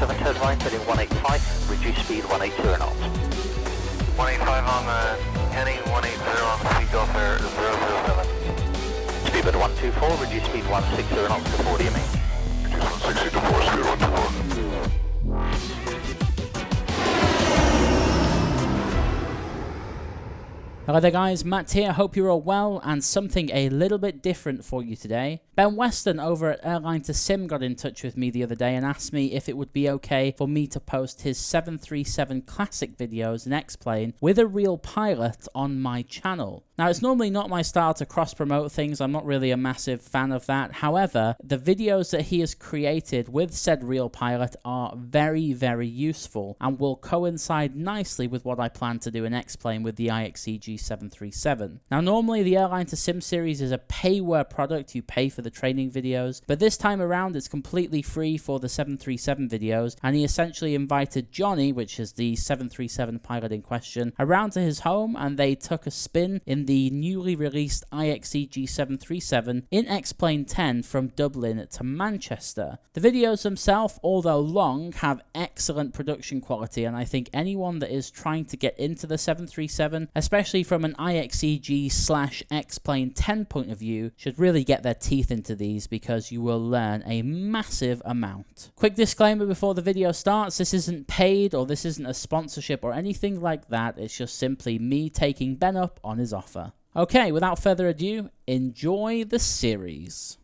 777, turn right, heading 185, reduce speed 180 knots. 185 on the heading, 180 on the speed Gulf Air 007. Speedbird 124, reduce speed 160 knots to 40 ME. Reduce 160 to 4, speed 124. Hello there guys, Matt here, hope you're all well, and something a little bit different for you today. Ben Weston over at Airline to Sim got in touch with me the other day and asked me if it would be okay for me to post his 737 classic videos in X-Plane with a real pilot on my channel. Now, it's normally not my style to cross-promote things. I'm not really a massive fan of that. However, the videos that he has created with said real pilot are very, very useful and will coincide nicely with what I plan to do in X-Plane with the IXCG 737. Now, normally the Airline to Sim series is a payware product. You pay for the training videos, but this time around it's completely free for the 737 videos, and he essentially invited Johnny, which is the 737 pilot in question, around to his home, and they took a spin in the newly released IXCG 737 in X-Plane 10 from Dublin to Manchester. The videos themselves, although long, have excellent production quality, and I think anyone that is trying to get into the 737, especially from an IXCG/X-Plane 10 point of view, should really get their teeth into these because you will learn a massive amount. Quick disclaimer before the video starts, this isn't paid or this isn't a sponsorship or anything like that. It's just simply me taking Ben up on his offer. Okay, without further ado, enjoy the series.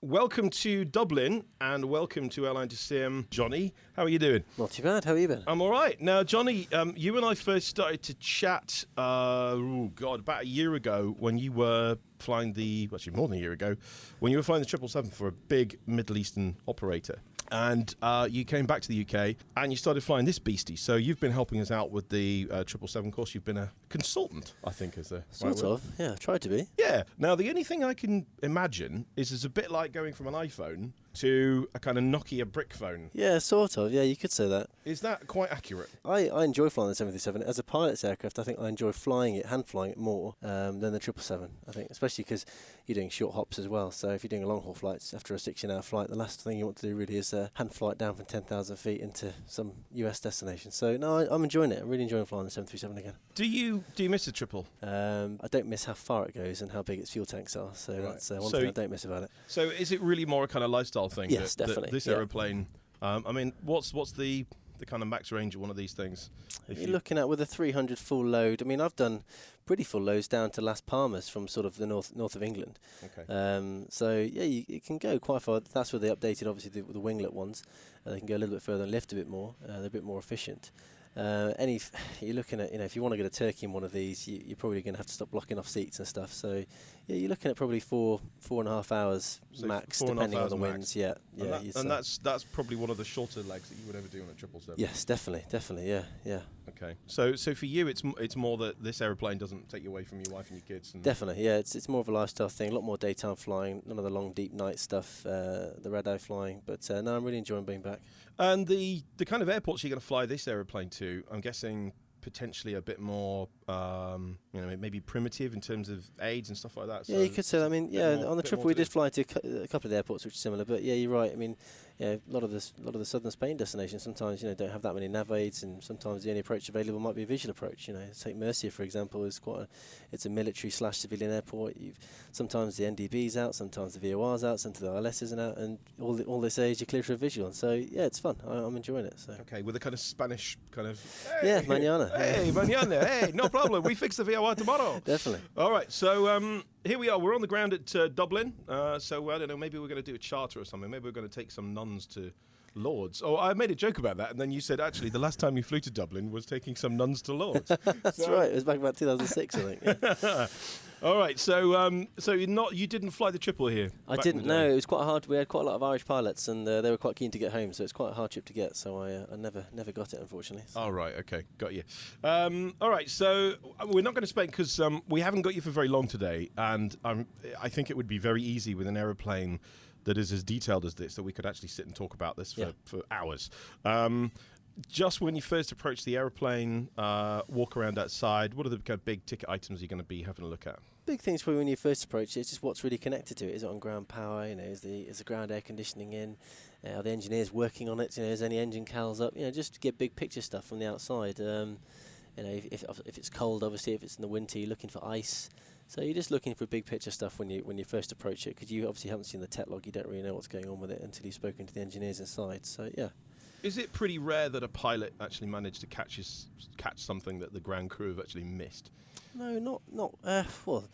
Welcome to Dublin and welcome to Airline to Sim. Johnny, how are you doing? Not too bad. How have you been? I'm all right. Now, Johnny, you and I first started to chat, about a year ago when you were flying actually more than a year ago, when you were flying the 777 for a big Middle Eastern operator. And you came back to the UK and you started flying this beastie. So you've been helping us out with the 777 course. You've been a consultant, I think, is the Sort of. Yeah, tried to be. Yeah. Now, the only thing I can imagine is it's a bit like going from an iPhone to a kind of Nokia brick phone. Yeah, sort of. Yeah, you could say that. Is that quite accurate? I enjoy flying the 737. As a pilot's aircraft, I think I enjoy hand flying it more than the 777, I think, especially because you're doing short hops as well. So if you're doing a long-haul flights, after a 16-hour flight, the last thing you want to do really is hand flight down from 10,000 feet into some US destination. So, no, I'm enjoying it. I'm really enjoying flying the 737 again. Do you miss the triple? I don't miss how far it goes and how big its fuel tanks are. So that's one thing I don't miss about it. So is it really more a kind of lifestyle thing? Yes, definitely. This aeroplane, I mean, what's the kind of max range of one of these things? You're looking at with a 300 full load. I mean, I've done pretty full loads down to Las Palmas from sort of the north of England. Okay. So yeah, it can go quite far. That's where they updated, obviously, the winglet ones. They can go a little bit further and lift a bit more. They're a bit more efficient. You're looking at, if you want to go to Turkey in one of these, you're probably going to have to stop blocking off seats and stuff. So, yeah, you're looking at probably 4.5 hours max, depending on the winds. Yeah, and that's probably one of the shorter legs that you would ever do on a 777. Yes, definitely, yeah. Okay, so for you, it's more that this aeroplane doesn't take you away from your wife and your kids. Definitely, yeah. It's more of a lifestyle thing. A lot more daytime flying, none of the long deep night stuff, the red eye flying. But no, I'm really enjoying being back. And the kind of airports you're going to fly this aeroplane to, I'm guessing potentially a bit more, maybe primitive in terms of aids and stuff like that. Yeah, you could say that. I mean, on the trip we did fly to a couple of the airports which are similar, but yeah, you're right. I mean, a lot of the southern Spain destinations sometimes don't have that many nav aids, and sometimes the only approach available might be a visual approach. Take Murcia for example, is it's a military/civilian airport. Sometimes the NDB's out, sometimes the VOR's out, sometimes the ILS isn't out, and all they say is you're clear for a visual. So yeah, it's fun. I'm enjoying it. So okay, with a kind of Spanish kind of mañana. Hey, mañana. Hey, no problem. We fix the VOR tomorrow. Definitely. All right. So here we are. We're on the ground at Dublin. So I don't know. Maybe we're going to do a charter or something. Maybe we're going to take some nuns to Lords. Oh, I made a joke about that, and then you said actually the last time you flew to Dublin was taking some nuns to Lords. That's right. It was back about 2006, I think. Yeah. All right. So you didn't fly the triple here? I didn't. No, it was quite hard. We had quite a lot of Irish pilots, and they were quite keen to get home. So it's quite a hard trip to get. So I never got it, unfortunately. So. All right. Okay. Got you. All right. So we're not going to spend because we haven't got you for very long today, and I think it would be very easy with an aeroplane that is as detailed as this, that we could actually sit and talk about this for hours. Just when you first approach the aeroplane, walk around outside, what are the kind of big ticket items you're going to be having a look at? Big things probably when you first approach it is just what's really connected to it. Is it on ground power? You know, is the ground air conditioning in? Are the engineers working on it? You know, is any engine cals up? You know, just to get big picture stuff from the outside. You know, if it's cold, obviously, if it's in the winter, you're looking for ice. So you're just looking for big picture stuff when you first approach it, because you obviously haven't seen the tech log. You don't really know what's going on with it until you've spoken to the engineers inside. So yeah. Is it pretty rare that a pilot actually managed to catch something that the ground crew have actually missed? No, not well.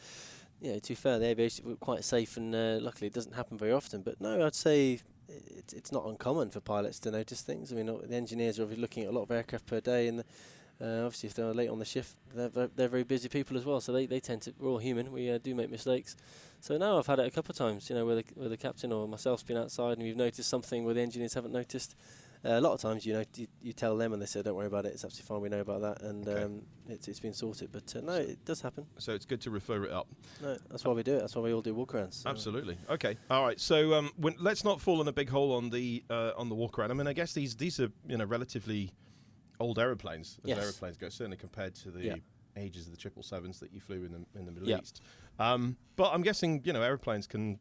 Yeah, to be fair, the aviation were quite safe, and luckily it doesn't happen very often. But no, I'd say it's not uncommon for pilots to notice things. I mean, the engineers are obviously looking at a lot of aircraft per day, and obviously if they're late on the shift, they're very busy people as well. So they tend to. We're all human. We do make mistakes. So no, I've had it a couple of times. You know, where the captain or myself's been outside and we've noticed something where the engineers haven't noticed. A lot of times, you know, you tell them and they say, "Don't worry about it. It's absolutely fine. We know about that," and it's been sorted. But no, it does happen. So it's good to refer it up. No, that's why we do it. That's why we all do walkarounds. So. Absolutely. Okay. All right. So let's not fall in a big hole on the walkaround. I mean, I guess these are relatively old aeroplanes as aeroplanes go, certainly compared to the ages of the 777s that you flew in the Middle East. But I'm guessing aeroplanes can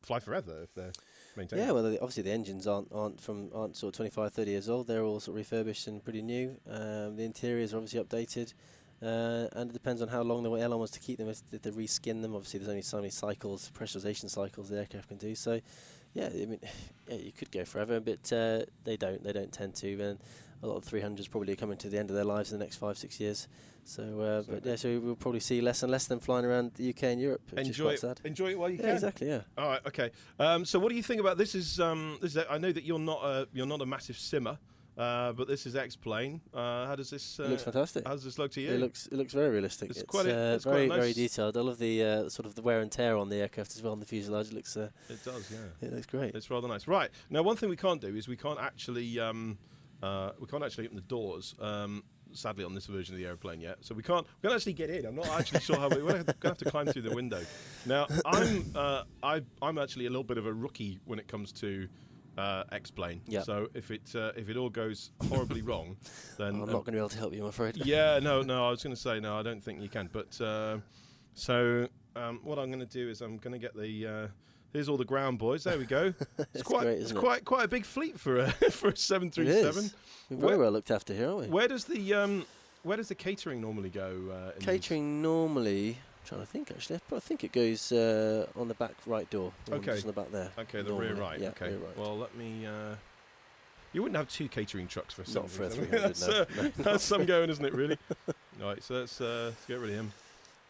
fly forever if they're maintained. Yeah, well, obviously the engines aren't sort of 25, 30 years old. They're all sort of refurbished and pretty new. The interiors are obviously updated, and it depends on how long the airline wants to keep them. If they reskin them, obviously there's only so many cycles, pressurization cycles the aircraft can do. So, yeah, I mean, you could go forever, but they don't tend to. And a lot of 300s probably coming to the end of their lives in the next 5-6 years. So, so we'll probably see less and less of them flying around the UK and Europe. Enjoy it while you can. Exactly. Yeah. All right. Okay. So, what do you think about this? I know that you're not a massive simmer, but this is X-Plane. How does this? It looks fantastic. How does this look to you? It looks very realistic. It's quite nice. Very detailed. I love the sort of the wear and tear on the aircraft as well on the fuselage. It looks. It does. Yeah. It looks great. It's rather nice. Right. Now, one thing we can't do is we can't actually open the doors. Sadly, on this version of the airplane yet, so we can't actually get in. I'm not actually sure how we're going to have to climb through the window. Now, I'm actually a little bit of a rookie when it comes to X-Plane. Yep. So if it all goes horribly wrong, then I'm not going to be able to help you, I'm afraid. Yeah, no. I was going to say no. I don't think you can. But what I'm going to do is I'm going to get the. Here's all the ground boys. There we go. It's quite a big fleet for a 737. It is. We're very well looked after here, aren't we? Where does the catering normally go? Catering normally, I'm trying to think actually. I think it goes on the back right door. Okay. Just on the back there. Okay, the rear right. Yeah, okay. rear right. Well, let me. You wouldn't have two catering trucks for a Not for a 737. 300. That's some going, isn't it? Really. Right. So let's get rid of him.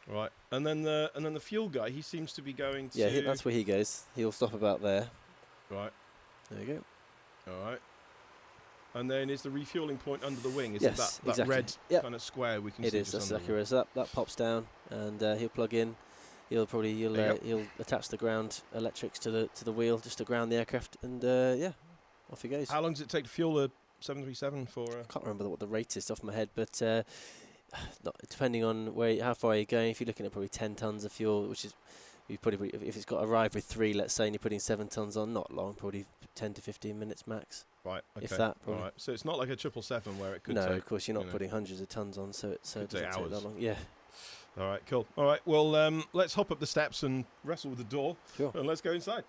Right, and then the fuel guy, he seems to be going to. Yeah, that's where he goes. He'll stop about there. Right. There you go. All right. And then is the refueling point under the wing? Is yes, it that exactly. red kind of square we can see? It is. That's exactly right. So that pops down, and he'll plug in. He'll attach the ground electrics to the wheel just to ground the aircraft, and off he goes. How long does it take to fuel a 737 for? I can't remember what the rate is off my head, but. Depending on how far you're going, if you're looking at probably 10 tons of fuel, which is you probably if it's got arrived with 3, let's say, and you're putting 7 tons on, not long, probably 10 to 15 minutes max. Right. Okay. If that. Probably. All right. So it's not like a 777 where it could. No, take, of course you're not putting hundreds of tons on, so it doesn't take hours. that long. Yeah. All right. Cool. All right. Well, let's hop up the steps and wrestle with the door. Sure. And let's go inside.